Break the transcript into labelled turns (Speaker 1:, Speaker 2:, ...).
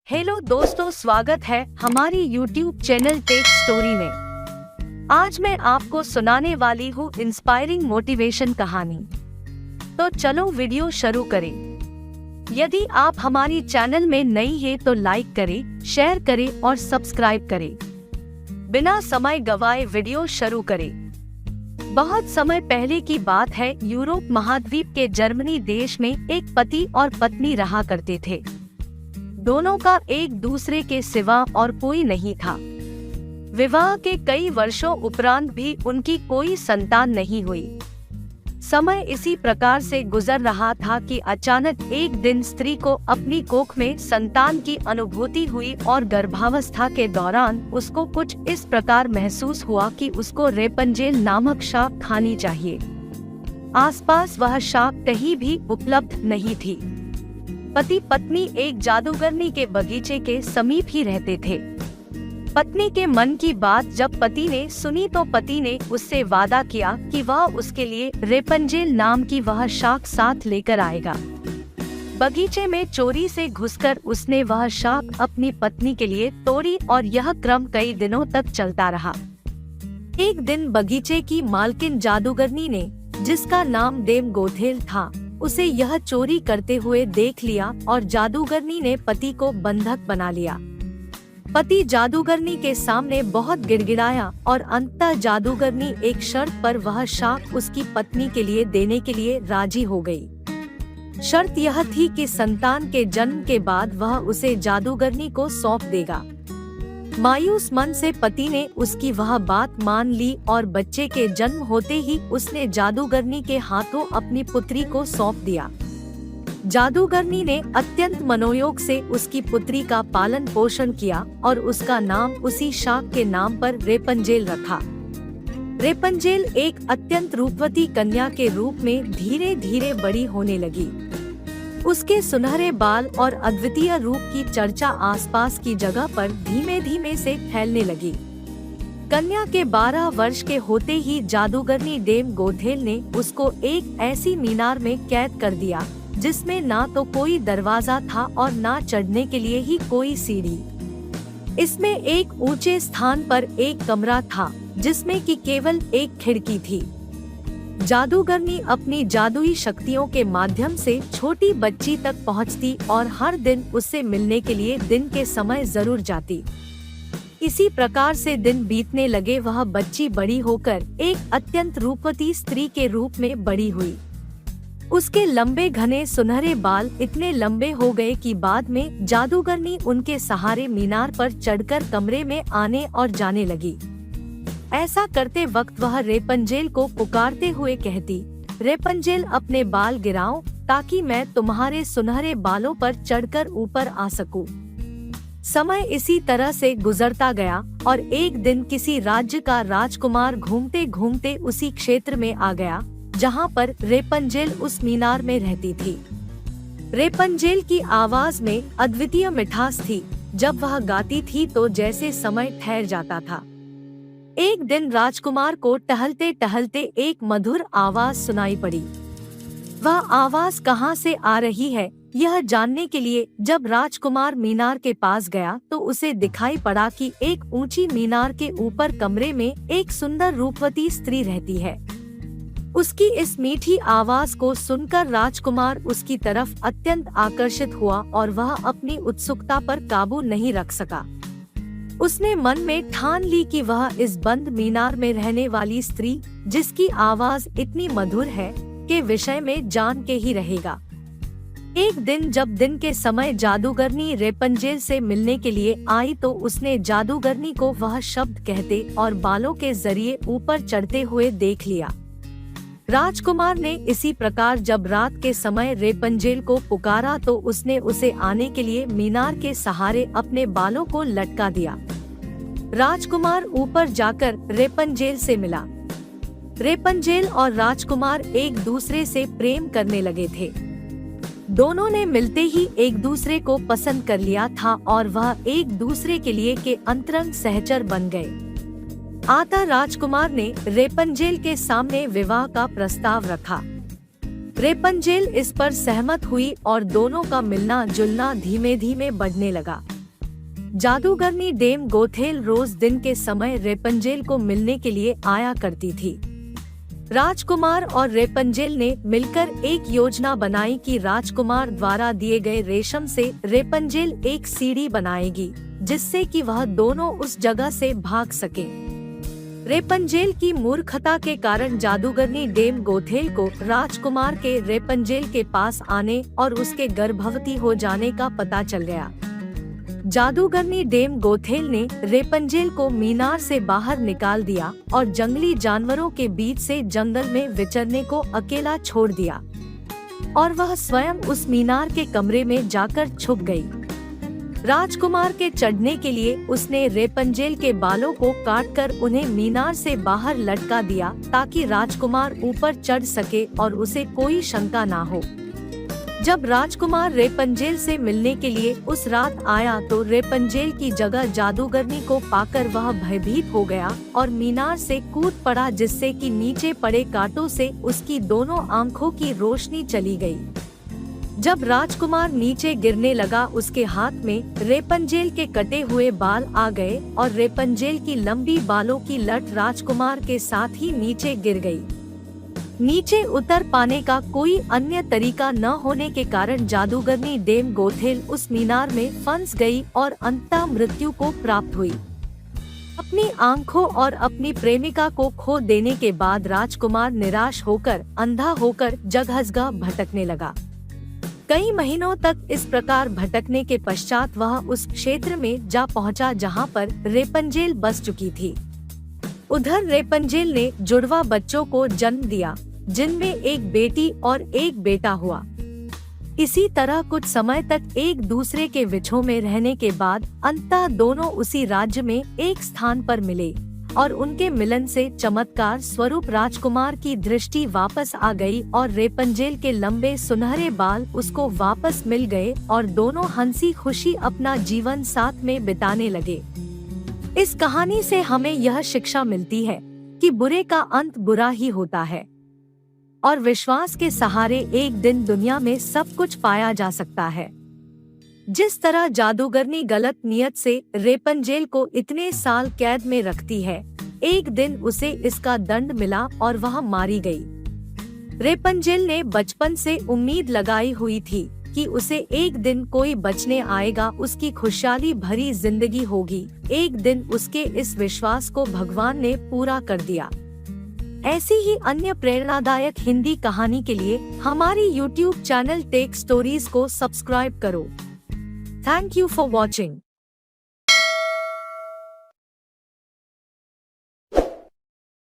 Speaker 1: Hello दोस्तों, स्वागत है हमारी YouTube चैनल टेक स्टोरी में। आज मैं आपको सुनाने वाली हूँ इंस्पायरिंग मोटिवेशन कहानी। तो चलो वीडियो शुरू करें। यदि आप हमारी चैनल में नई है तो लाइक करें, शेयर करें और सब्सक्राइब करें। बिना समय गवाए वीडियो शुरू करें। बहुत समय पहले की बात है। यूरोप महाद्वीप के जर्मनी देश में एक पति और पत्नी रहा करते थे। दोनों का एक दूसरे के सिवा और कोई नहीं था। विवाह के कई वर्षों उपरांत भी उनकी कोई संतान नहीं हुई। समय इसी प्रकार से गुजर रहा था कि अचानक एक दिन स्त्री को अपनी कोख में संतान की अनुभूति हुई और गर्भावस्था के दौरान उसको कुछ इस प्रकार महसूस हुआ कि उसको रेपंजेल नामक शाक खानी चाहिए। आसपास वह शाक कहीं भी उपलब्ध नहीं थी। पति पत्नी एक जादूगरनी के बगीचे के समीप ही रहते थे। पत्नी के मन की बात जब पति ने सुनी तो पति ने उससे वादा किया कि वह उसके लिए रेपंजेल नाम की वह शाक साथ लेकर आएगा। बगीचे में चोरी से घुसकर उसने वह शाक अपनी पत्नी के लिए तोड़ी और यह क्रम कई दिनों तक चलता रहा। एक दिन बगीचे की मालकिन जादूगरनी ने, जिसका नाम देम गोथेल था, उसे यह चोरी करते हुए देख लिया और जादूगरनी ने पति को बंधक बना लिया। पति जादूगरनी के सामने बहुत गिड़गिड़ाया और अंततः जादूगरनी एक शर्त पर वह शाक उसकी पत्नी के लिए देने के लिए राजी हो गई। शर्त यह थी कि संतान के जन्म के बाद वह उसे जादूगरनी को सौंप देगा। मायूस मन से पति ने उसकी वह बात मान ली और बच्चे के जन्म होते ही उसने जादूगरनी के हाथों अपनी पुत्री को सौंप दिया। जादूगरनी ने अत्यंत मनोयोग से उसकी पुत्री का पालन पोषण किया और उसका नाम उसी शाक के नाम पर रेपंजेल रखा। रेपंजेल एक अत्यंत रूपवती कन्या के रूप में धीरे धीरे बड़ी होने लगी। उसके सुनहरे बाल और अद्वितीय रूप की चर्चा आसपास की जगह पर धीमे धीमे से फैलने लगी। कन्या के 12 वर्ष के होते ही जादूगरनी डेम गोथेल ने उसको एक ऐसी मीनार में कैद कर दिया जिसमें ना तो कोई दरवाजा था और ना चढ़ने के लिए ही कोई सीढ़ी। इसमें एक ऊंचे स्थान पर एक कमरा था जिसमें कि केवल एक खिड़की थी। जादूगरनी अपनी जादुई शक्तियों के माध्यम से छोटी बच्ची तक पहुंचती और हर दिन उससे मिलने के लिए दिन के समय जरूर जाती। इसी प्रकार से दिन बीतने लगे। वह बच्ची बड़ी होकर एक अत्यंत रूपवती स्त्री के रूप में बड़ी हुई। उसके लंबे घने सुनहरे बाल इतने लंबे हो गए कि बाद में जादूगरनी उनके सहारे मीनार पर चढ़कर कमरे में आने और जाने लगी। ऐसा करते वक्त वह रेपंजेल को पुकारते हुए कहती, रेपंजेल अपने बाल गिराओ ताकि मैं तुम्हारे सुनहरे बालों पर चढ़कर ऊपर आ सकूं। समय इसी तरह से गुजरता गया और एक दिन किसी राज्य का राजकुमार घूमते घूमते उसी क्षेत्र में आ गया जहां पर रेपंजेल उस मीनार में रहती थी। रेपंजेल की आवाज में अद्वितीय मिठास थी। जब वह गाती थी तो जैसे समय ठहर जाता था। एक दिन राजकुमार को टहलते टहलते एक मधुर आवाज सुनाई पड़ी। वह आवाज कहां से आ रही है यह जानने के लिए जब राजकुमार मीनार के पास गया तो उसे दिखाई पड़ा कि एक ऊंची मीनार के ऊपर कमरे में एक सुंदर रूपवती स्त्री रहती है। उसकी इस मीठी आवाज को सुनकर राजकुमार उसकी तरफ अत्यंत आकर्षित हुआ और वह अपनी उत्सुकता पर काबू नहीं रख सका। उसने मन में ठान ली कि वह इस बंद मीनार में रहने वाली स्त्री, जिसकी आवाज इतनी मधुर है, के विषय में जान के ही रहेगा। एक दिन जब दिन के समय जादूगरनी रेपंजेल से मिलने के लिए आई तो उसने जादूगरनी को वह शब्द कहते और बालों के जरिए ऊपर चढ़ते हुए देख लिया। राजकुमार ने इसी प्रकार जब रात के समय रेपंजेल को पुकारा तो उसने उसे आने के लिए मीनार के सहारे अपने बालों को लटका दिया। राजकुमार ऊपर जाकर रेपंजेल से मिला। रेपंजेल और राजकुमार एक दूसरे से प्रेम करने लगे थे। दोनों ने मिलते ही एक दूसरे को पसंद कर लिया था और वह एक दूसरे के लिए के अंतरंग सहचर बन गए। आता राजकुमार ने रेपंजेल के सामने विवाह का प्रस्ताव रखा। रेपंजेल इस पर सहमत हुई और दोनों का मिलना जुलना धीमे धीमे बढ़ने लगा। जादूगरनी डेम गोथेल रोज दिन के समय रेपंजेल को मिलने के लिए आया करती थी। राजकुमार और रेपंजेल ने मिलकर एक योजना बनाई कि राजकुमार द्वारा दिए गए रेशम से रेपंजेल एक सीढ़ी बनाएगी, जिससे कि वह दोनों उस जगह से भाग सके। रेपंजेल की मूर्खता के कारण जादूगरनी डेम गोथेल को राजकुमार के रेपंजेल के पास आने और उसके गर्भवती हो जाने का पता चल गया। जादूगरनी डेम गोथेल ने रेपंजेल को मीनार से बाहर निकाल दिया और जंगली जानवरों के बीच से जंगल में विचरने को अकेला छोड़ दिया, और वह स्वयं उस मीनार के कमरे में जाकर छुप गई। राजकुमार के चढ़ने के लिए उसने रेपंजेल के बालों को काटकर उन्हें मीनार से बाहर लटका दिया, ताकि राजकुमार ऊपर चढ़ सके और उसे कोई शंका ना हो। जब राजकुमार रेपंजेल से मिलने के लिए उस रात आया तो रेपंजेल की जगह जादूगरनी को पाकर वह भयभीत हो गया और मीनार से कूद पड़ा, जिससे कि नीचे पड़े कांटों से उसकी दोनों आंखों की रोशनी चली गई। जब राजकुमार नीचे गिरने लगा, उसके हाथ में रेपंजेल के कटे हुए बाल आ गए और रेपंजेल की लंबी बालों की लट राजकुमार के साथ ही नीचे गिर गई। नीचे उतर पाने का कोई अन्य तरीका न होने के कारण जादूगरनी डेम गोथेल उस मीनार में फंस गई और अंततः मृत्यु को प्राप्त हुई। अपनी आंखों और अपनी प्रेमिका को खो देने के बाद राजकुमार निराश होकर अंधा होकर जगह भटकने लगा। कई महीनों तक इस प्रकार भटकने के पश्चात वह उस क्षेत्र में जा पहुंचा जहां पर रेपंजेल बस चुकी थी। उधर रेपंजेल ने जुड़वा बच्चों को जन्म दिया, जिनमें एक बेटी और एक बेटा हुआ। इसी तरह कुछ समय तक एक दूसरे के विछोह में रहने के बाद अंततः दोनों उसी राज्य में एक स्थान पर मिले और उनके मिलन से चमत्कार स्वरूप राजकुमार की दृष्टि वापस आ गई और रेपंजेल के लंबे सुनहरे बाल उसको वापस मिल गए और दोनों हंसी खुशी अपना जीवन साथ में बिताने लगे। इस कहानी से हमें यह शिक्षा मिलती है कि बुरे का अंत बुरा ही होता है और विश्वास के सहारे एक दिन दुनिया में सब कुछ पाया जा सकता है। जिस तरह जादूगरनी गलत नियत से रेपंजेल को इतने साल कैद में रखती है, एक दिन उसे इसका दंड मिला और वह मारी गई। रेपंजेल ने बचपन से उम्मीद लगाई हुई थी कि उसे एक दिन कोई बचने आएगा, उसकी खुशहाली भरी जिंदगी होगी। एक दिन उसके इस विश्वास को भगवान ने पूरा कर दिया। ऐसी ही अन्य प्रेरणादायक हिंदी कहानी के लिए हमारी YouTube चैनल टेक स्टोरीज को सब्सक्राइब करो। Thank you for watching.